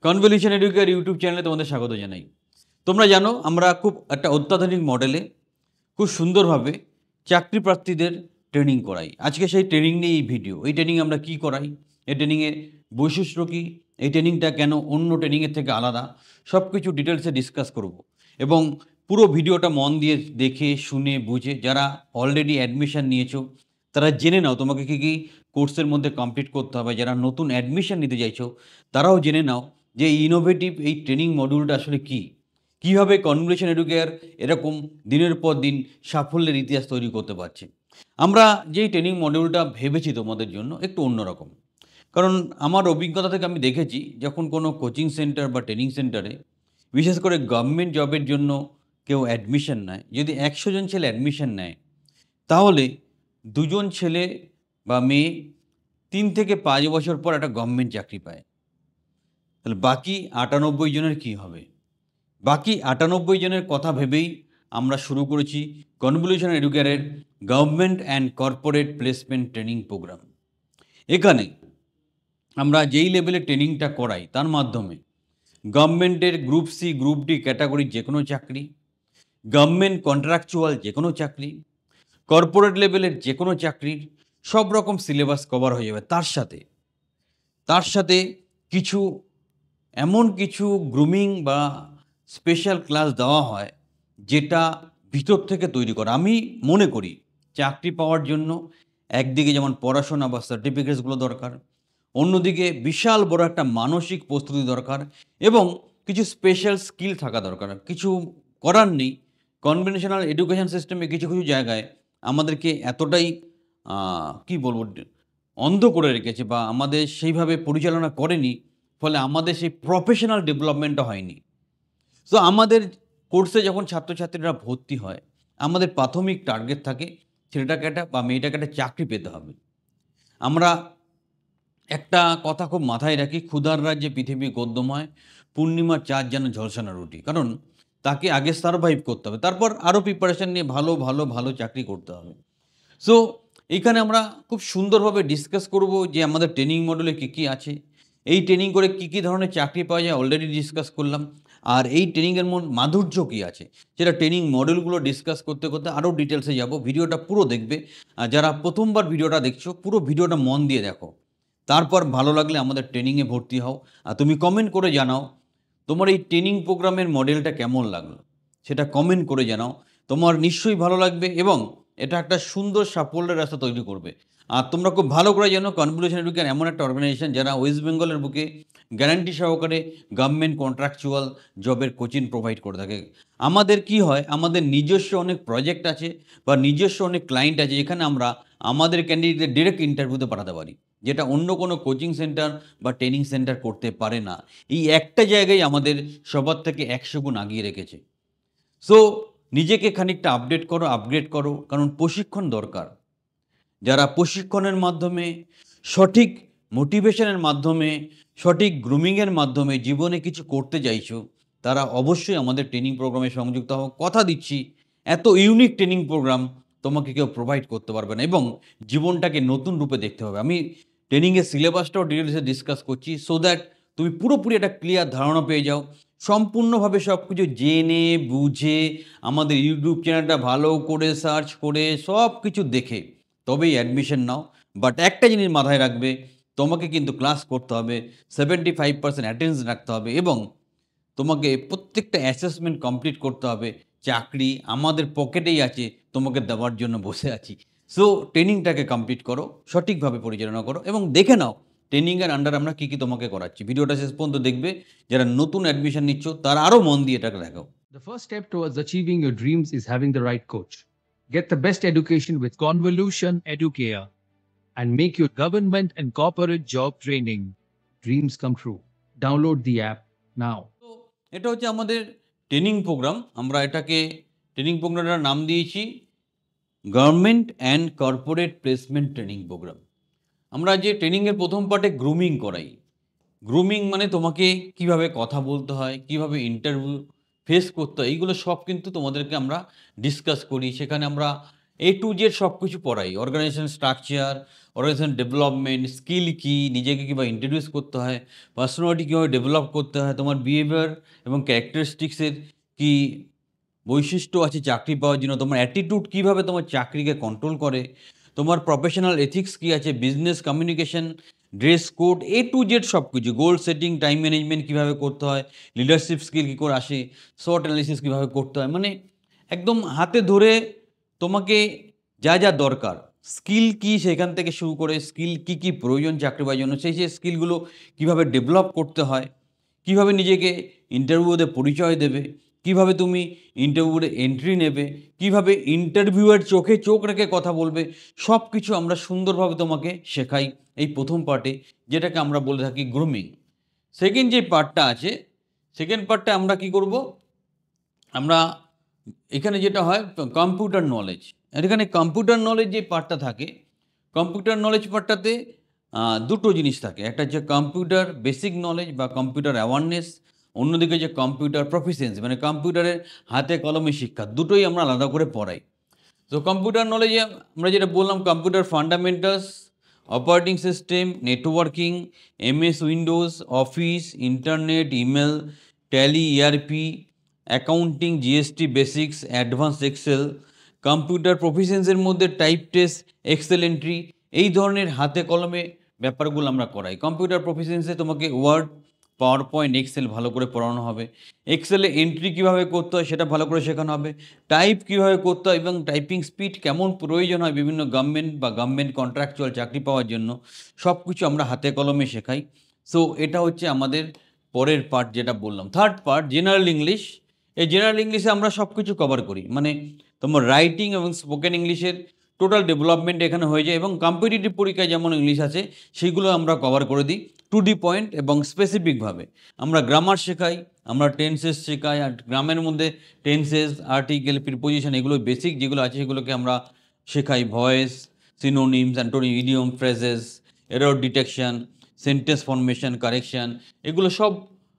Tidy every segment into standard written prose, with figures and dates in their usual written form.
Convolution educare YouTube চ্যানেলে তোমাদের স্বাগত জানাই। তোমরা জানো আমরা খুব একটা অত্যাধুনিক মডেলে খুব সুন্দরভাবে চাকরি প্রার্থীদের ট্রেনিং করাই। আজকে সেই ট্রেনিং নিয়ে এই ভিডিও। এই ট্রেনিং আমরা কি করাই, এই ট্রেনিংয়ের বৈশিষ্ট্য কী, এই ট্রেনিংটা কেন অন্য ট্রেনিংয়ের থেকে আলাদা, সব কিছু ডিটেলসে ডিসকাস করব। এবং পুরো ভিডিওটা মন দিয়ে দেখে শুনে বুঝে যারা অলরেডি অ্যাডমিশন নিয়েছো তারা জেনে নাও তোমাকে কী কী কোর্সের মধ্যে কমপ্লিট করতে হবে। যারা নতুন অ্যাডমিশন নিতে চাইছো তারাও জেনে নাও যে ইনোভেটিভ এই ট্রেনিং মডিউলটা আসলে কী, কীভাবে কনভলিউশন এডুকেয়ার এরকম দিনের পর দিন সাফল্যের ইতিহাস তৈরি করতে পারছে। আমরা যেই ট্রেনিং মডিউলটা ভেবেছি তোমাদের জন্য একটু অন্যরকম, কারণ আমার অভিজ্ঞতা থেকে আমি দেখেছি যখন কোনো কোচিং সেন্টার বা ট্রেনিং সেন্টারে বিশেষ করে গভর্নমেন্ট জবের জন্য কেউ অ্যাডমিশন নেয়, যদি 100 জন ছেলে অ্যাডমিশন নেয় তাহলে 2 জন ছেলে বা মেয়ে 3 থেকে 5 বছর পর একটা গভর্নমেন্ট চাকরি পায়। তাহলে বাকি 98 জনের কী হবে? বাকি 98 জনের কথা ভেবেই আমরা শুরু করেছি কনভলিউশন এডুকেয়ারের government and corporate placement training program. এখানে আমরা যেই লেভেলে ট্রেনিংটা করাই তার মাধ্যমে গভর্নমেন্টের গ্রুপ সি গ্রুপ ডি ক্যাটাগরির যে কোনো চাকরি, গভর্নমেন্ট কন্ট্রাকচুয়াল যে কোনো চাকরি, কর্পোরেট লেভেলের যে কোনো চাকরির সব রকম সিলেবাস কভার হয়ে যাবে। তার সাথে কিছু এমন কিছু গ্রুমিং বা স্পেশাল ক্লাস দেওয়া হয় যেটা ভিতর থেকে তৈরি করা। আমি মনে করি চাকরি পাওয়ার জন্য একদিকে যেমন পড়াশোনা বা সার্টিফিকেটসগুলো দরকার, অন্যদিকে বিশাল বড় একটা মানসিক প্রস্তুতি দরকার এবং কিছু স্পেশাল স্কিল থাকা দরকার। কিছু করার নেই, কনভেনশনাল এডুকেশন সিস্টেমে কিছু কিছু জায়গায় আমাদেরকে এতটাই কি বলবো অন্ধ করে রেখেছে বা আমাদের সেইভাবে পরিচালনা করেনি, ফলে আমাদের সেই প্রফেশনাল ডেভেলপমেন্টটা হয়নি। তো আমাদের কোর্সে যখন ছাত্রছাত্রীরা ভর্তি হয় আমাদের প্রাথমিক টার্গেট থাকে ছেলেটাকে একটা বা মেয়েটাকে একটা চাকরি পেতে হবে। আমরা একটা কথা খুব মাথায় রাখি, ক্ষুধার রাজ্যে পৃথিবী গদ্যময়, পূর্ণিমার চাঁদ যেন ঝলসানো রুটি। কারণ তাকে আগে সারভাইভ করতে হবে, তারপর আরও প্রিপারেশান নিয়ে ভালো ভালো ভালো চাকরি করতে হবে। সো এইখানে আমরা খুব সুন্দরভাবে ডিসকাস করব যে আমাদের ট্রেনিং মডেলে কী কী আছে, এই ট্রেনিং করে কী কী ধরনের চাকরি পাওয়া যায় অলরেডি ডিসকাস করলাম, আর এই ট্রেনিংয়ের মাধুর্য কী আছে সেটা ট্রেনিং মডেলগুলো ডিসকাস করতে করতে আরও ডিটেলসে যাব। ভিডিওটা পুরো দেখবে, আর যারা প্রথমবার ভিডিওটা দেখছো পুরো ভিডিওটা মন দিয়ে দেখো, তারপর ভালো লাগলে আমাদের ট্রেনিংয়ে ভর্তি হও। আর তুমি কমেন্ট করে জানাও তোমার এই ট্রেনিং প্রোগ্রামের মডেলটা কেমন লাগলো, সেটা কমেন্ট করে জানাও। তোমার নিশ্চয়ই ভালো লাগবে এবং এটা একটা সুন্দর সাফল্যের রাস্তা তৈরি করবে। আর তোমরা খুব ভালো করে জানো কনভলিউশন এডুকেশন এমন একটা অর্গানাইজেশন যারা ওয়েস্ট বেঙ্গলের বুকে গ্যারান্টি সহকারে গভর্নমেন্ট কন্ট্রাকচুয়াল জবের কোচিং প্রোভাইড করে থাকে। আমাদের কি হয়, আমাদের নিজস্ব অনেক প্রজেক্ট আছে বা নিজস্ব অনেক ক্লায়েন্ট আছে যেখানে আমরা আমাদের ক্যান্ডিডেটদের ডিরেক্ট ইন্টারভিউতে পাঠাতে পারি, যেটা অন্য কোনো কোচিং সেন্টার বা ট্রেনিং সেন্টার করতে পারে না। এই একটা জায়গায় আমাদের সবার থেকে 100 গুণ আগিয়ে রেখেছে। সো নিজেকে খানিকটা আপগ্রেড করো, কারণ প্রশিক্ষণ দরকার। যারা প্রশিক্ষণের মাধ্যমে, সঠিক মোটিভেশনের মাধ্যমে, সঠিক গ্রুমিংয়ের মাধ্যমে জীবনে কিছু করতে চাইছো তারা অবশ্যই আমাদের ট্রেনিং প্রোগ্রামে সংযুক্ত হও। কথা দিচ্ছি এত ইউনিক ট্রেনিং প্রোগ্রাম তোমাকে কেউ প্রোভাইড করতে পারবে না এবং জীবনটাকে নতুন রূপে দেখতে হবে। আমি ট্রেনিংয়ের সিলেবাসটাও ডিটেলসে ডিসকাস করছি সো দ্যাট তুমি পুরোপুরি একটা ক্লিয়ার ধারণা পেয়ে যাও, সম্পূর্ণভাবে সব কিছু জেনে বুঝে আমাদের ইউটিউব চ্যানেলটা ভালো করে সার্চ করে সব কিছু দেখে তবেই অ্যাডমিশন নাও। বাট একটা জিনিস মাথায় রাখবে, তোমাকে কিন্তু ক্লাস করতে হবে, 75% অ্যাটেন্ডেন্স রাখতে হবে এবং তোমাকে প্রত্যেকটা অ্যাসেসমেন্ট কমপ্লিট করতে হবে। চাকরি আমাদের পকেটেই আছে, তোমাকে দেওয়ার জন্য বসে আছি। সো ট্রেনিংটাকে কমপ্লিট করো, সঠিকভাবে পরিচালনা করো এবং দেখে নাও ট্রেনিংয়ের আন্ডার আমরা কী কী তোমাকে করাচ্ছি। ভিডিওটা শেষ পর্যন্ত দেখবে, যারা নতুন অ্যাডমিশন নিচ্ছ তারা আরও মন দিয়ে এটাকে দেখো। The first step towards achieving your dreams is having the right coach. Get the best education with Convolution Educare and make your government and corporate job training dreams come true. Download the app now. তো এটা হচ্ছে আমাদের training program. আমরা এটাকে training প্রোগ্রামটার নাম দিয়েছি government and corporate placement training program. আমরা যে ট্রেনিংয়ের প্রথম পার্টে গ্রুমিং করাই, গ্রুমিং মানে তোমাকে কিভাবে কথা বলতে হয়, কিভাবে ইন্টারভিউ ফেস করতে হয়, এইগুলো সব কিন্তু তোমাদেরকে আমরা ডিসকাস করি। সেখানে আমরা টু জেড সব কিছু পড়াই, organisation structure, organisation development, skill কী, নিজেকে কীভাবে ইন্ট্রোডিউস করতে হয়, পার্সোনালিটি কীভাবে ডেভেলপ করতে হয়, তোমার বিহেভিয়ার এবং ক্যারেক্টারিস্টিক্সের কী বৈশিষ্ট্য আছে চাকরি পাওয়ার জন্য, তোমার অ্যাটিটিউড কীভাবে তোমার চাকরিকে কন্ট্রোল করে, তোমার প্রফেশনাল এথিক্স কী আছে, business communication, dress code, to Z সব কিছু, গোল সেটিং, টাইম ম্যানেজমেন্ট কীভাবে করতে হয়, লিডারশিপ স্কিল কী করে আসে, শর্ট অ্যানালিসিস কীভাবে করতে হয়, মানে একদম হাতে ধরে তোমাকে যা যা দরকার, স্কিল কী সেখান থেকে শুরু করে স্কিল কী কী প্রয়োজন চাকরি পাওয়ার জন্য, সেই স্কিলগুলো কীভাবে ডেভেলপ করতে হয়, কীভাবে নিজেকে ইন্টারভিউতে পরিচয় দেবে, কীভাবে তুমি ইন্টারভিউতে এন্ট্রি নেবে, কীভাবে ইন্টারভিউয়ের চোখে চোখ রেখে কথা বলবে, সব কিছু আমরা সুন্দরভাবে তোমাকে শেখাই এই প্রথম পার্টে, যেটাকে আমরা বলে থাকি গ্রুমিং। সেকেন্ড যে পার্টটা আছে, সেকেন্ড পার্টটা আমরা কি করব, আমরা এখানে যেটা হয় কম্পিউটার নলেজ। এখানে কম্পিউটার নলেজ যে পার্টটা থাকে, কম্পিউটার নলেজ পার্টটাতে দুটো জিনিস থাকে, একটা হচ্ছে কম্পিউটার বেসিক নলেজ বা কম্পিউটার অ্যাওয়ারনেস, অন্যদিকে যে কম্পিউটার প্রফিসিয়েন্সি মানে কম্পিউটারের হাতে কলমে শিক্ষা, দুটোই আমরা আলাদা করে পড়াই। তো কম্পিউটার নলেজে আমরা যেটা বললাম, computer fundamentals, operating system, networking, MS Windows, office, internet, email, Tally, ERP, accounting, GST basics, advance Excel, computer প্রফিসিয়েন্সির মধ্যে টাইপ টেস্ট, এক্সেল এন্ট্রি, এই ধরনের হাতে কলমে ব্যাপারগুলো আমরা করাই। কম্পিউটার প্রফিসিয়েন্সি তোমাকে ওয়ার্ড, পাওয়ার পয়েন্ট, এক্সেল ভালো করে পড়ানো হবে, এক্সেলে এন্ট্রি কীভাবে করতে হয় সেটা ভালো করে শেখানো হবে, টাইপ কীভাবে করতে হয় এবং টাইপিং স্পিড কেমন প্রয়োজন হয় বিভিন্ন গভর্নমেন্ট বা গভর্নমেন্ট কন্ট্রাকচুয়াল চাকরি পাওয়ার জন্য, সব কিছু আমরা হাতে কলমে শেখাই। সো এটা হচ্ছে আমাদের পরের পার্ট যেটা বললাম। Third part general English. এই জেনারেল ইংলিশে আমরা সব কিছু কভার করি, মানে তোমার রাইটিং এবং স্পোকেন ইংলিশের টোটাল ডেভেলপমেন্ট এখানে হয়ে যায়, এবং কম্পিটিটিভ পরীক্ষায় যেমন ইংলিশ আছে সেইগুলো আমরা কভার করে দিই টু দি পয়েন্ট এবং স্পেসিফিকভাবে। আমরা গ্রামার শেখাই, আমরা টেন্সেস শেখাই, আর গ্রামের মধ্যে টেন্সেস, আর্টিকেল, প্রিপোজিশন, এগুলো বেসিক যেগুলো আছে সেগুলোকে আমরা শেখাই, voice, synonyms, antonym, idiom, phrases, error detection, sentence formation, correction, এগুলো সব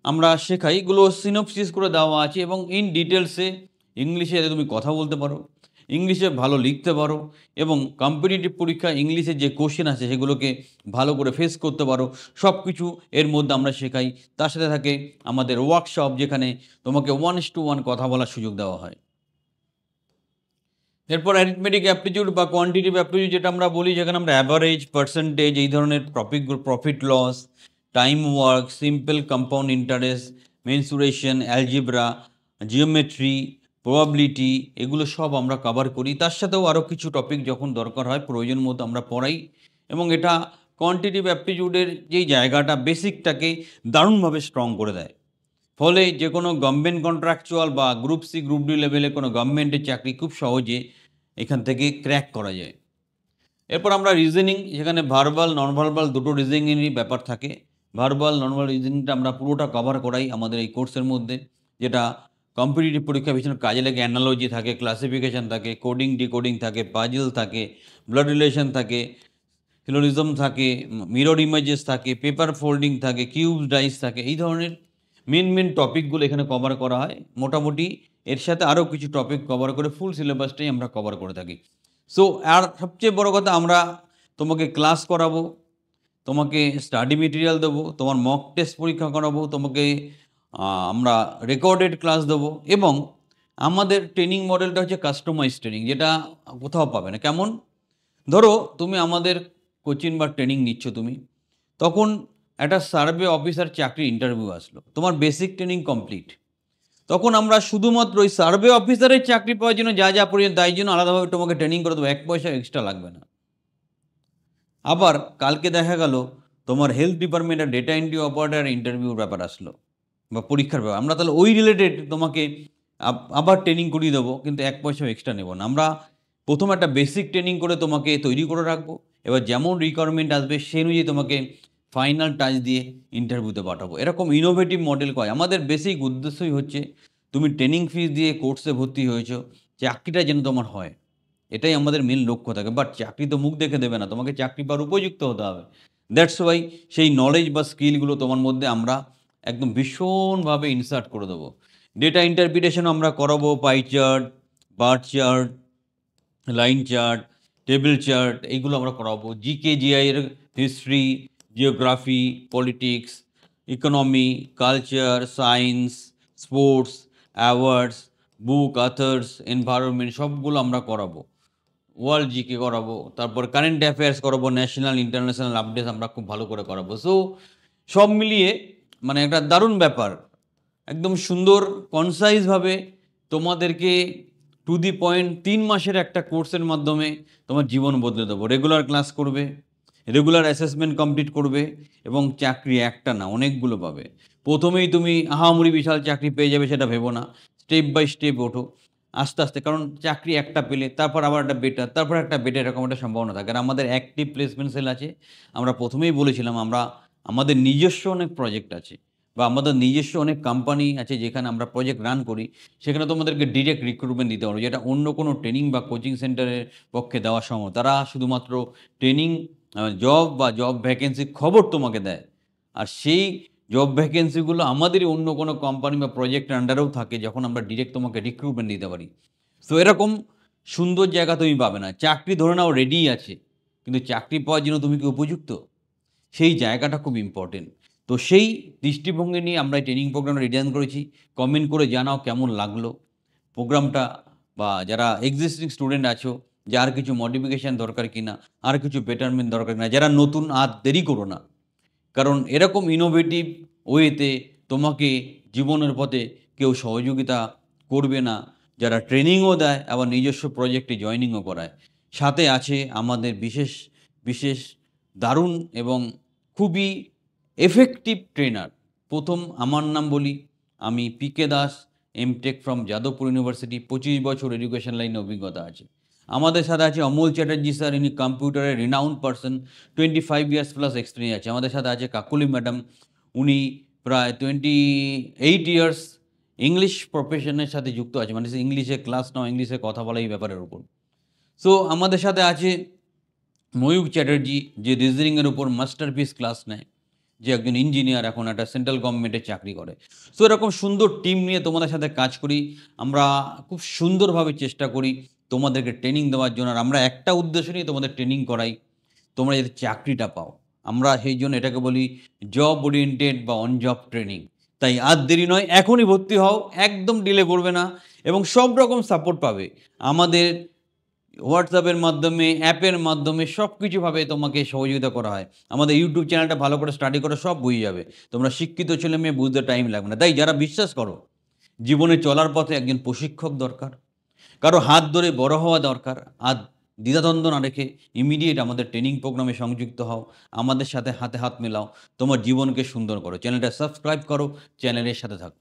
আমরা শেখাই। এগুলো সিনপসিস করে দেওয়া আছে এবং ইন ডিটেলসে ইংলিশে তুমি কথা বলতে পারো, ইংলিশে ভালো লিখতে পারো, এবং কম্পিটিটিভ পরীক্ষা ইংলিশে যে কোশ্চেন আছে সেগুলোকে ভালো করে ফেস করতে পারো, সব কিছু এর মধ্যে আমরা শেখাই। তার সাথে থাকে আমাদের ওয়ার্কশপ, যেখানে তোমাকে 1:1 কথা বলার সুযোগ দেওয়া হয়। এরপর অ্যারিথমেটিক অ্যাপটিটিউড বা কোয়ান্টিটিভ অ্যাপটিটিউড যেটা আমরা বলি, যেখানে আমরা অ্যাভারেজ, পার্সেন্টেজ, এই ধরনের টপিকগুলো, profit loss, time work, simple compound interest, mensuration, algebra, geometry, probability, এগুলো সব আমরা কভার করি। তার সাথেও আরও কিছু টপিক যখন দরকার হয় প্রয়োজন মতো আমরা পড়াই, এবং এটা কোয়ান্টিটিভ অ্যাপটিটিউডের যেই জায়গাটা বেসিকটাকে দারুণভাবে স্ট্রং করে দেয়। ফলে যে কোনো গভর্নমেন্ট কন্ট্রাকচুয়াল বা গ্রুপ সি, গ্রুপ ডি লেভেলে কোনো গভর্নমেন্টের চাকরি খুব সহজে এখান থেকে ক্র্যাক করা যায়। এরপর আমরা রিজনিং, যেখানে ভার্বাল, নন ভার্বাল দুটো রিজনিংয়েরই ব্যাপার থাকে। ভার্বাল, নন ভার্বাল রিজনিংটা আমরা পুরোটা কভার করাই আমাদের এই কোর্সের মধ্যে, যেটা কম্পিটিটিভ পরীক্ষা ভীষণ কাজে লাগে। অ্যানালজি থাকে, ক্লাসিফিকেশন থাকে, কোডিং ডিকোডিং থাকে, পাজল থাকে, ব্লাড রিলেশন থাকে, সিলোজিজম থাকে, মিরর ইমেজেস থাকে, পেপার ফোল্ডিং থাকে, কিউব ডাইস থাকে, এই ধরনের মেন টপিকগুলো এখানে কভার করা হয়। মোটামুটি এর সাথে আরও কিছু টপিক কভার করে ফুল সিলেবাসটাই আমরা কভার করে থাকি। সো আর সবচেয়ে বড় কথা, আমরা তোমাকে ক্লাস করাবো, তোমাকে স্টাডি মেটেরিয়াল দেবো, তোমার মক টেস্ট পরীক্ষা করাবো, তোমাকে আমরা রেকর্ডেড ক্লাস দেবো, এবং আমাদের ট্রেনিং মডেলটা হচ্ছে কাস্টমাইজ ট্রেনিং, যেটা কোথাও পাবে না। কেমন? ধরো তুমি আমাদের কোচিং বা ট্রেনিং নিচ্ছ, তুমি তখন একটা সার্ভে অফিসার চাকরি ইন্টারভিউ আসলো, তোমার বেসিক ট্রেনিং কমপ্লিট, তখন আমরা শুধুমাত্র ওই সার্ভে অফিসারের চাকরি পাওয়ার জন্য যা যা প্রয়োজন তাই জন্য আলাদাভাবে তোমাকে ট্রেনিং করে দেবো, 1 পয়সা এক্সট্রা লাগবে না। আবার কালকে দেখা গেল তোমার হেলথ ডিপার্টমেন্টের ডেটা এন্ট্রি অপারেটর ইন্টারভিউর ব্যাপার আসলো বা পরীক্ষার ব্যাপার, আমরা তাহলে ওই রিলেটেড তোমাকে আবার ট্রেনিং করিয়ে দেবো, কিন্তু 1 পয়সাও এক্সট্রা নেব না। আমরা প্রথম একটা বেসিক ট্রেনিং করে তোমাকে তৈরি করে রাখবো, এবার যেমন রিকোয়ারমেন্ট আসবে সেই অনুযায়ী তোমাকে ফাইনাল টাচ দিয়ে ইন্টারভিউতে পাঠাবো। এরকম ইনোভেটিভ মডেল কয়। আমাদের বেসিক উদ্দেশ্যই হচ্ছে তুমি ট্রেনিং ফিস দিয়ে কোর্সে ভর্তি হয়েছো, চাকরিটা যেন তোমার হয়, এটাই আমাদের মেন লক্ষ্য থাকে। বাট চাকরি তো মুখ দেখে দেবে না, তোমাকে চাকরি পাওয়ার উপযুক্ত হতে হবে। দ্যাটস ওয়াই সেই নলেজ বা স্কিলগুলো তোমার মধ্যে আমরা একদম ভীষণভাবে ইনসার্ট করে দেবো। ডেটা ইন্টারপ্রিটেশনও আমরা করাবো, pie chart, bar chart, line chart, table chart এইগুলো আমরা করাবো। জিকে, জিআই এর history, geography, politics, economy, culture, science, sports, awards, book, authors, environment সবগুলো আমরা করাবো। ওয়ার্ল্ড জিকে করাবো, তারপর কারেন্ট অ্যাফেয়ার্স করাবো, ন্যাশনাল ইন্টারন্যাশনাল আপডেটস আমরা খুব ভালো করে করাবো। সো সব মিলিয়ে মানে একটা দারুণ ব্যাপার। একদম সুন্দর কনসাইজভাবে তোমাদেরকে টু দি পয়েন্ট 3 মাসের একটা কোর্সের মাধ্যমে তোমার জীবন বদলে দেবো। রেগুলার ক্লাস করবে, রেগুলার অ্যাসেসমেন্ট কমপ্লিট করবে এবং চাকরি একটা না অনেকগুলো পাবে। প্রথমেই তুমি আহামরি বিশাল চাকরি পেয়ে যাবে সেটা ভেবো না। স্টেপ বাই স্টেপ ওঠো, আস্তে আস্তে। কারণ চাকরি একটা পেলে তারপর আবার একটা বেটার, তারপর একটা বেটার, এরকম একটা সম্ভাবনা থাকে। আর আমাদের অ্যাক্টিভ প্লেসমেন্ট সেল আছে। আমরা প্রথমেই বলেছিলাম আমাদের নিজস্ব অনেক প্রজেক্ট আছে বা আমাদের নিজস্ব অনেক কোম্পানি আছে যেখানে আমরা প্রজেক্ট রান করি। সেখানে তোমাদেরকে ডিরেক্ট রিক্রুটমেন্ট দিতে পারবো, যেটা অন্য কোনো ট্রেনিং বা কোচিং সেন্টারের পক্ষে দেওয়া সম্ভব। তারা শুধুমাত্র ট্রেনিং, জব বা জব ভ্যাকেন্সির খবর তোমাকে দেয়। আর সেই জব ভ্যাকেন্সিগুলো আমাদেরই অন্য কোনো কোম্পানি বা প্রজেক্টের আন্ডারেও থাকে, যখন আমরা ডিরেক্ট তোমাকে রিক্রুটমেন্ট দিতে পারি। সো এরকম সুন্দর জায়গা তুমি পাবে না। চাকরি ধরে নাও রেডিই আছে, কিন্তু চাকরি পাওয়ার জন্য তুমি কি উপযুক্ত? সেই জায়গাটা খুব ইম্পর্টেন্ট। তো সেই দৃষ্টিভঙ্গি নিয়ে আমরা এই ট্রেনিং প্রোগ্রামটা ডিজাইন করেছি। কমেন্ট করে জানাও কেমন লাগলো প্রোগ্রামটা, বা যারা এক্সিস্টিং স্টুডেন্ট আছো যে আর কিছু মডিফিকেশান দরকার কিনা, আর কিছু বেটারমেন্ট দরকার কিনা। যারা নতুন আর দেরি করো না, কারণ এরকম ইনোভেটিভ ওয়েতে তোমাকে জীবনের পথে কেউ সহযোগিতা করবে না, যারা ট্রেনিংও দেয় আবার নিজস্ব প্রজেক্টে জয়েনিংও করায়। সাথে আছে আমাদের বিশেষ বিশেষ দারুণ এবং খুবই এফেক্টিভ ট্রেনার। প্রথম আমার নাম বলি, আমি PK Das, MTech from Jadavpur university. 25 বছর এডুকেশন লাইনে অভিজ্ঞতা আছে। আমাদের সাথে আছে অমল চ্যাটার্জি স্যার, ইনি কম্পিউটারের renowned person, 25 years plus experience আছে। আমাদের সাথে আছে কাকুলি ম্যাডাম, উনি প্রায় 28 ইয়ার্স ইংলিশ প্রফেশনের সাথে যুক্ত আছে, মানে ইংলিশে ক্লাস নাও, ইংলিশে কথা বলা, এই ব্যাপারের উপর। সো আমাদের সাথে আছে ময়ূক চ্যাটার্জি, যে রিজনিংয়ের উপর মাস্টারপিস ক্লাস নেয়, যে একজন ইঞ্জিনিয়ার, এখন একটা সেন্ট্রাল গভর্নমেন্টে চাকরি করে। সো এরকম সুন্দর টিম নিয়ে তোমাদের সাথে কাজ করি। আমরা খুব সুন্দরভাবে চেষ্টা করি তোমাদেরকে ট্রেনিং দেওয়ার জন্য। আর আমরা একটা উদ্দেশ্য নিয়ে তোমাদের ট্রেনিং করাই, তোমরা যাতে চাকরিটা পাও। আমরা সেই জন্য এটাকে বলি জব ওরিয়েন্টেড বা অন জব ট্রেনিং। তাই আর দেরি নয়, এখনই ভর্তি হও, একদম ডিলে করবে না, এবং সব রকম সাপোর্ট পাবে আমাদের হোয়াটসঅ্যাপের মাধ্যমে, অ্যাপের মাধ্যমে, সব কিছুভাবে তোমাকে সহযোগিতা করা হয়। আমাদের ইউটিউব চ্যানেলটা ভালো করে স্টাডি করে সব বুঝে যাবে। তোমরা শিক্ষিত ছেলে মেয়ে, বুঝতে টাইম লাগবে না। তাই যারা বিশ্বাস করো জীবনে চলার পথে একজন প্রশিক্ষক দরকার, কারো হাত ধরে বড় হওয়া দরকার, আর দ্বিধাদ্বন্দ্ব না রেখে ইমিডিয়েট আমাদের ট্রেনিং প্রোগ্রামে সংযুক্ত হও, আমাদের সাথে হাতে হাত মেলাও, তোমার জীবনকে সুন্দর করো। চ্যানেলটা সাবস্ক্রাইব করো, চ্যানেলের সাথে থাকো।